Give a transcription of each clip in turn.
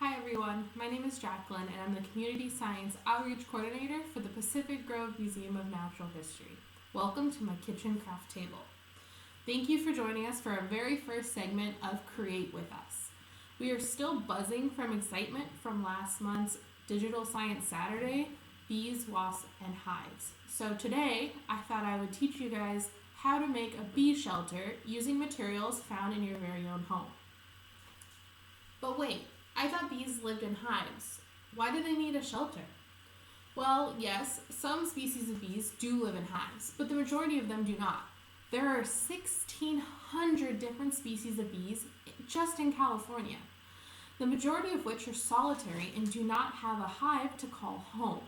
Hi everyone, my name is Jaclyn and I'm the Community Science Outreach Coordinator for the Pacific Grove Museum of Natural History. Welcome to my kitchen craft table. Thank you for joining us for our very first segment of Create With Us. We are still buzzing from excitement from last month's Digital Science Saturday, Bees, Wasps, and Hives. So today I thought I would teach you guys how to make a bee shelter using materials found in your very own home. But wait, I thought bees lived in hives. Why do they need a shelter? Well, yes, some species of bees do live in hives, but the majority of them do not. There are 1,600 different species of bees just in California, the majority of which are solitary and do not have a hive to call home.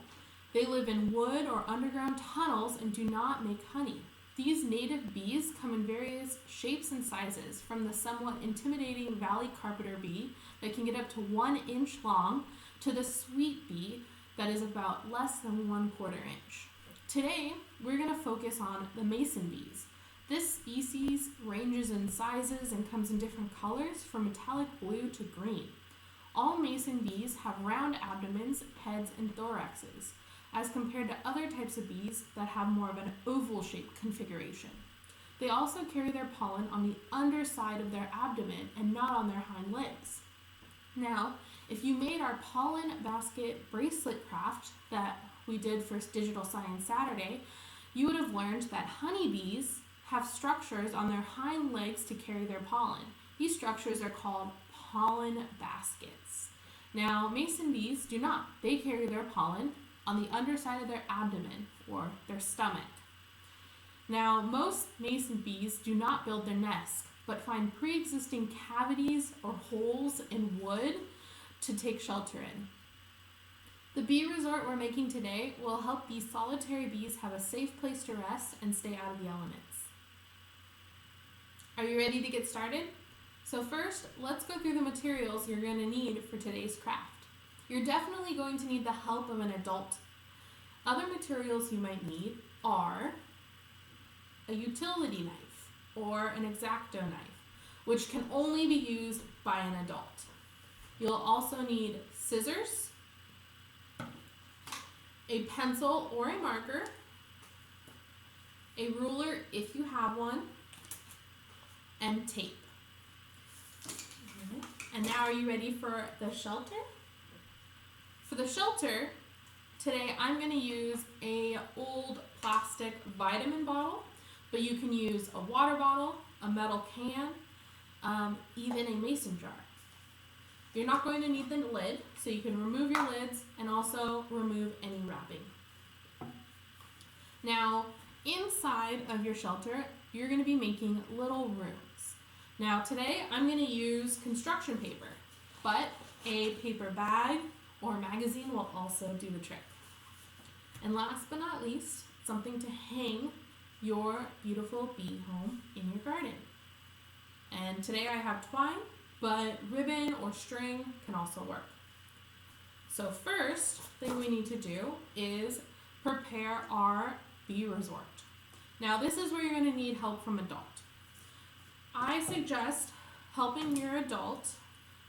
They live in wood or underground tunnels and do not make honey. These native bees come in various shapes and sizes, from the somewhat intimidating valley carpenter bee that can get up to 1 inch long to the sweet bee that is about less than 1/4 inch. Today, we're going to focus on the mason bees. This species ranges in sizes and comes in different colors from metallic blue to green. All mason bees have round abdomens, heads, and thoraxes, as compared to other types of bees that have more of an oval-shaped configuration. They also carry their pollen on the underside of their abdomen and not on their hind legs. Now, if you made our pollen basket bracelet craft that we did for Digital Science Saturday, you would have learned that honeybees have structures on their hind legs to carry their pollen. These structures are called pollen baskets. Now, mason bees do not. They carry their pollen on the underside of their abdomen or their stomach. Now, most mason bees do not build their nests, but find pre-existing cavities or holes in wood to take shelter in. The bee resort we're making today will help these solitary bees have a safe place to rest and stay out of the elements. Are you ready to get started? So first, let's go through the materials you're going to need for today's craft. You're definitely going to need the help of an adult. Other materials you might need are a utility knife or an X-Acto knife, which can only be used by an adult. You'll also need scissors, a pencil or a marker, a ruler if you have one, and tape. And now, are you ready for the shelter? For the shelter, today I'm going to use an old plastic vitamin bottle, but you can use a water bottle, a metal can, even a mason jar. You're not going to need the lid, so you can remove your lids and also remove any wrapping. Now, inside of your shelter, you're going to be making little rooms. Now, today I'm going to use construction paper, but a paper bag or magazine will also do the trick. And last but not least, something to hang your beautiful bee home in your garden. And today I have twine, but ribbon or string can also work. So first thing we need to do is prepare our bee resort. Now this is where you're going to need help from adult. I suggest helping your adult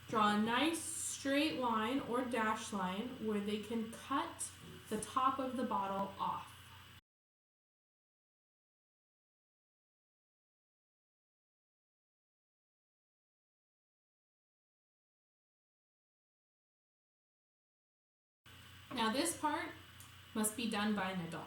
draw a nice straight line or dash line where they can cut the top of the bottle off. Now this part must be done by an adult.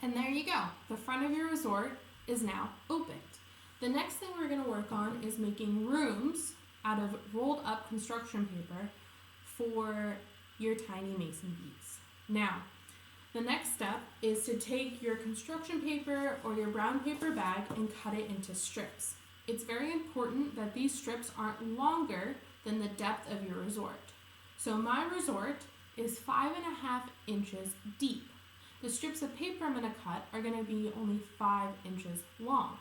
And there you go. The front of your resort is now opened. The next thing we're going to work on is making rooms out of rolled up construction paper for your tiny mason bees. Now, the next step is to take your construction paper or your brown paper bag and cut it into strips. It's very important that these strips aren't longer than the depth of your resort. So my resort is 5.5 inches deep. The strips of paper I'm going to cut are going to be only 5 inches long.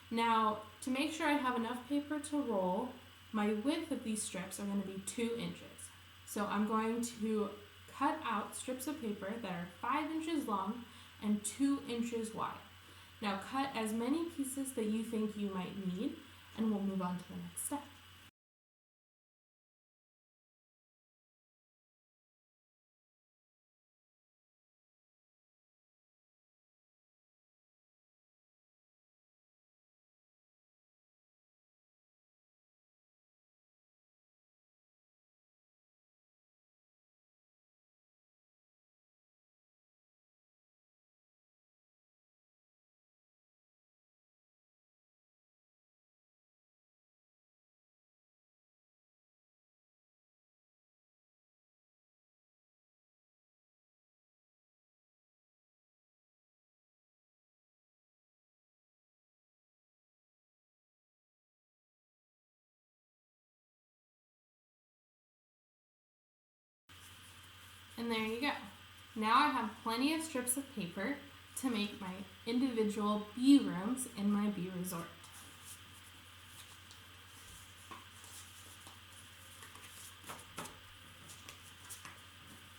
Now, to make sure I have enough paper to roll, my width of these strips are going to be 2 inches. So I'm going to cut out strips of paper that are 5 inches long and 2 inches wide. Now cut as many pieces that you think you might need, and we'll move on to the next step. And there you go. Now I have plenty of strips of paper to make my individual bee rooms in my bee resort.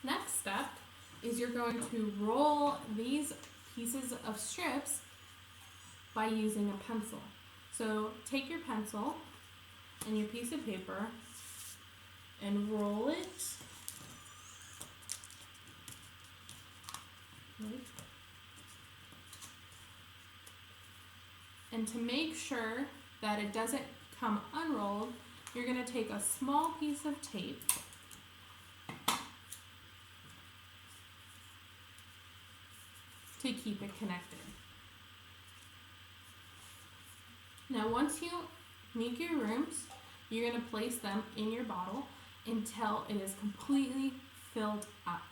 Next step is you're going to roll these pieces of strips by using a pencil. So take your pencil and your piece of paper and roll it right. And to make sure that it doesn't come unrolled, you're going to take a small piece of tape to keep it connected. Now once you make your rooms, you're going to place them in your bottle until it is completely filled up.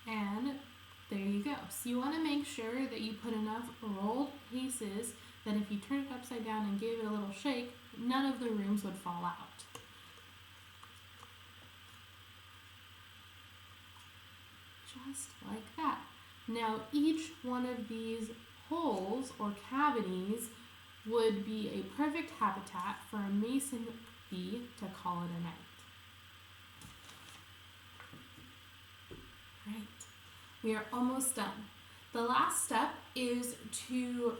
And there you go. So you want to make sure that you put enough rolled pieces that if you turn it upside down and gave it a little shake, none of the rooms would fall out. Just like that. Now each one of these holes or cavities would be a perfect habitat for a mason bee to call it a night. Right, we are almost done. The last step is to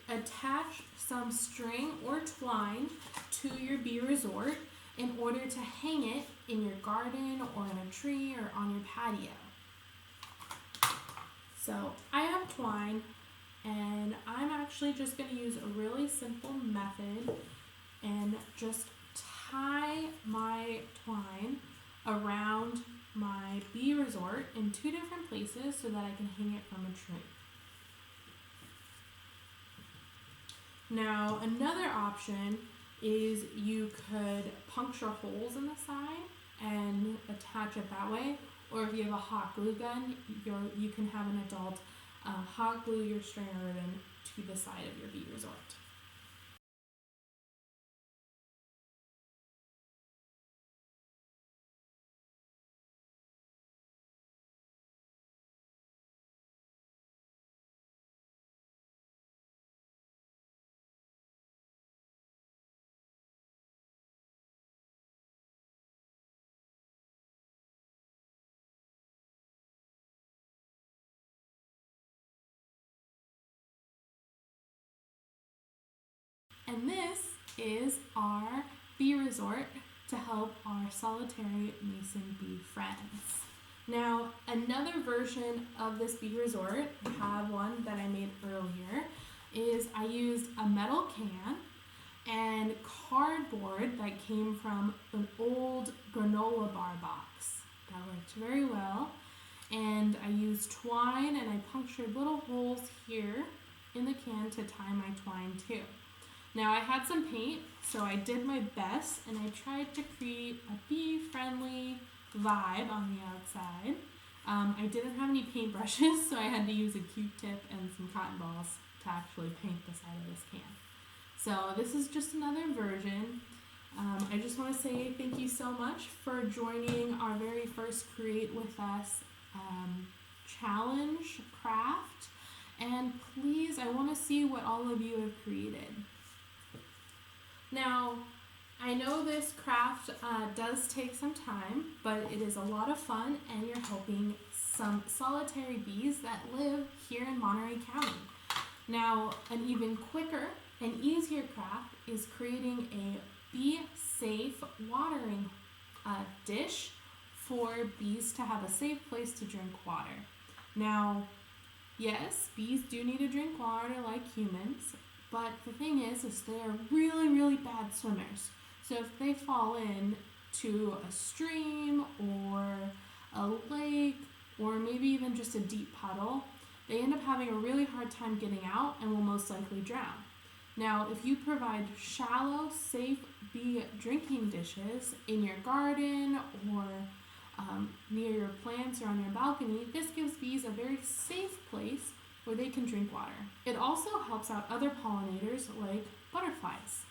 attach some string or twine to your bee resort in order to hang it in your garden or in a tree or on your patio. So I have twine, and I'm actually just going to use a really simple method and just tie my twine around my bee resort in 2 different places so that I can hang it from a tree. Now another option is you could puncture holes in the side and attach it that way, or if you have a hot glue gun, you can have an adult hot glue your string or ribbon to the side of your bee resort. And this is our bee resort to help our solitary mason bee friends. Now, another version of this bee resort, I have one that I made earlier, is I used a metal can and cardboard that came from an old granola bar box. That worked very well. And I used twine and I punctured little holes here in the can to tie my twine to. Now I had some paint, so I did my best and I tried to create a bee-friendly vibe on the outside. I didn't have any paintbrushes, so I had to use a Q-tip and some cotton balls to actually paint the side of this can. So this is just another version. I just want to say thank you so much for joining our very first Create With Us challenge craft. And please, I want to see what all of you have created. Now, I know this craft does take some time, but it is a lot of fun and you're helping some solitary bees that live here in Monterey County. Now, an even quicker and easier craft is creating a bee-safe watering dish for bees to have a safe place to drink water. Now, yes, bees do need to drink water like humans, but the thing is they are really, really bad swimmers. So if they fall in to a stream or a lake or maybe even just a deep puddle, they end up having a really hard time getting out and will most likely drown. Now, if you provide shallow, safe bee drinking dishes in your garden or near your plants or on your balcony, this gives bees a very safe place where they can drink water. It also helps out other pollinators like butterflies.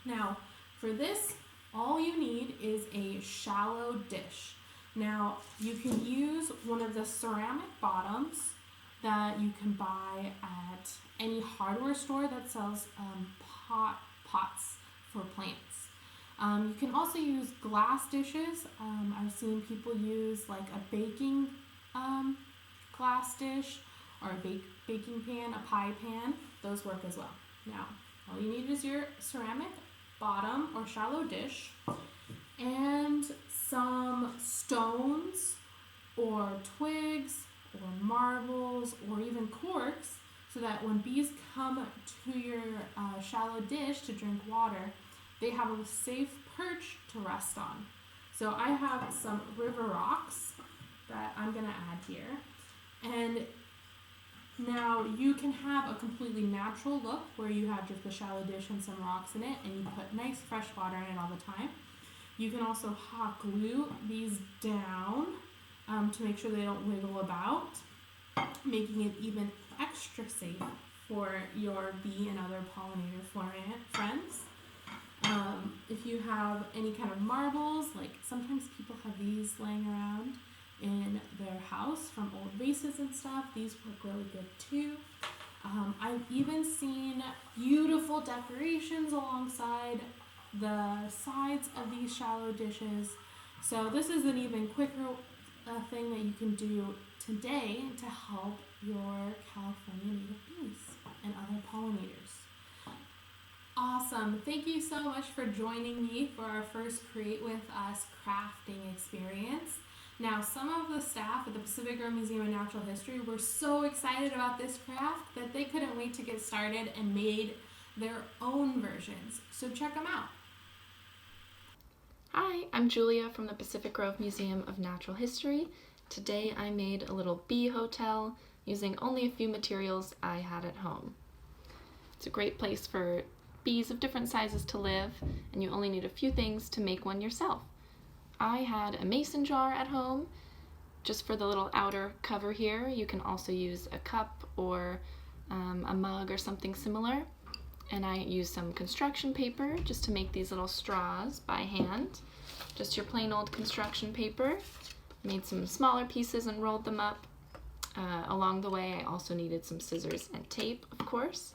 Now, for this, all you need is a shallow dish. Now, you can use one of the ceramic bottoms that you can buy at any hardware store that sells pots for plants. You can also use glass dishes. I've seen people use like a baking glass dish or a baking pan, a pie pan. Those work as well. Now, all you need is your ceramic bottom or shallow dish and some stones or twigs or marbles or even corks, so that when bees come to your shallow dish to drink water, they have a safe perch to rest on. So I have some river rocks that I'm going to add here. And now you can have a completely natural look where you have just the shallow dish and some rocks in it and you put nice fresh water in it all the time. You can also hot glue these down to make sure they don't wiggle about, making it even extra safe for your bee and other pollinator friends. If you have any kind of marbles, like sometimes people have these laying around in their house from old vases and stuff, these work really good too. I've even seen beautiful decorations alongside the sides of these shallow dishes. So this is an even quicker thing that you can do today to help your California native bees and other pollinators. Awesome. Thank you so much for joining me for our first Create With Us crafting experience. Now, some of the staff at the Pacific Grove Museum of Natural History were so excited about this craft that they couldn't wait to get started and made their own versions. So check them out. Hi, I'm Julia from the Pacific Grove Museum of Natural History. Today I made a little bee hotel using only a few materials I had at home. It's a great place for bees of different sizes to live, and you only need a few things to make one yourself. I had a mason jar at home, just for the little outer cover here. You can also use a cup or a mug or something similar. And I used some construction paper just to make these little straws by hand. Just your plain old construction paper. Made some smaller pieces and rolled them up. Along the way, I also needed some scissors and tape, of course.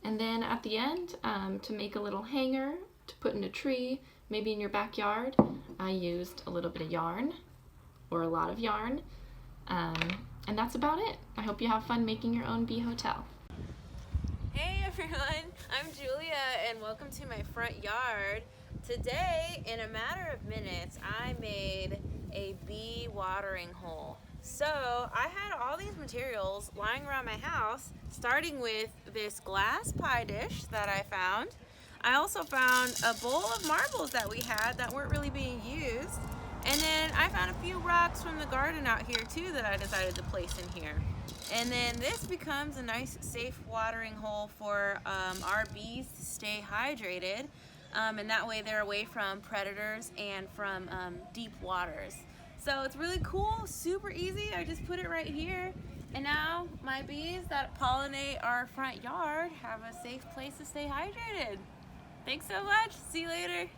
And then at the end, to make a little hanger to put in a tree, maybe in your backyard, I used a little bit of yarn, or a lot of yarn. And that's about it. I hope you have fun making your own bee hotel. Hey everyone, I'm Julia and welcome to my front yard. Today, in a matter of minutes, I made a bee watering hole. So I had all these materials lying around my house, starting with this glass pie dish that I found. I also found a bowl of marbles that we had that weren't really being used. And then I found a few rocks from the garden out here too that I decided to place in here. And then this becomes a nice safe watering hole for our bees to stay hydrated, and that way they're away from predators and from deep waters. So it's really cool, super easy. I just put it right here, and now my bees that pollinate our front yard have a safe place to stay hydrated. Thanks so much. See you later.